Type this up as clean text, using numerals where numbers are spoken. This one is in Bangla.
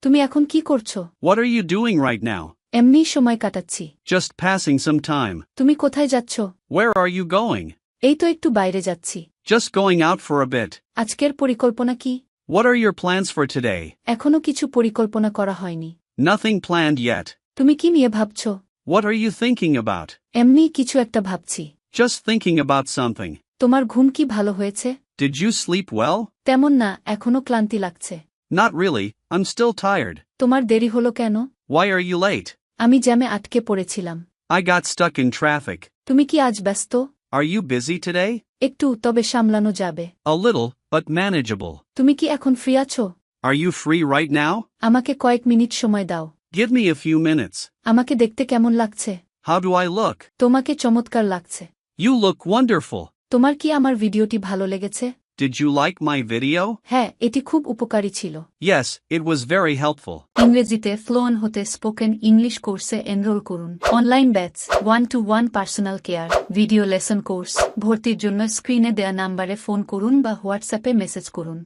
তুমি এখন কি করছো? What are you doing right now? এমনিই সময় কাটাচ্ছি। Just passing some time. তুমি কোথায় যাচ্ছ? Where are you going? এই তো একটু বাইরে যাচ্ছি। Just going out for a bit. আজকের পরিকল্পনা কি? What are your plans for today? এখনো কিছু পরিকল্পনা করা হয়নি। Nothing planned yet. তুমি কি নিয়ে ভাবছ? What are you thinking about? এমনিই কিছু একটা ভাবছি। Just thinking about something. তোমার ঘুম কি ভালো হয়েছে? Did you sleep well? তেমন না, এখনো ক্লান্তি লাগছে। Not really, I'm still tired. তোমার দেরি হলো কেন? Why are you late? আমি জ্যামে আটকে পড়েছিলাম। I got stuck in traffic. তুমি কি আজ ব্যস্ত? Are you busy today? একটু, তবে সামলানো যাবে। A little, but manageable. তুমি কি এখন ফ্রি আছো? Are you free right now? আমাকে কয়েক মিনিট সময় দাও। Give me a few minutes. আমাকে দেখতে কেমন লাগছে? How do I look? তোমাকে চমৎকার লাগছে। You look wonderful. তোমার কি আমার ভিডিওটি ভালো লেগেছে? Did you like my video? হ্যাঁ, এটি খুব উপকারী ছিল। Yes, it was very helpful. ইংরেজিতে ফ্লুয়েন্ট হতে স্পোকেন ইংলিশ কোর্সে এনরোল করুন। Online batch, 1-to-1 personal care, video lesson course. ভর্তির জন্য স্ক্রিনে দেয়া নাম্বারে ফোন করুন বা হোয়াটসঅ্যাপে মেসেজ করুন।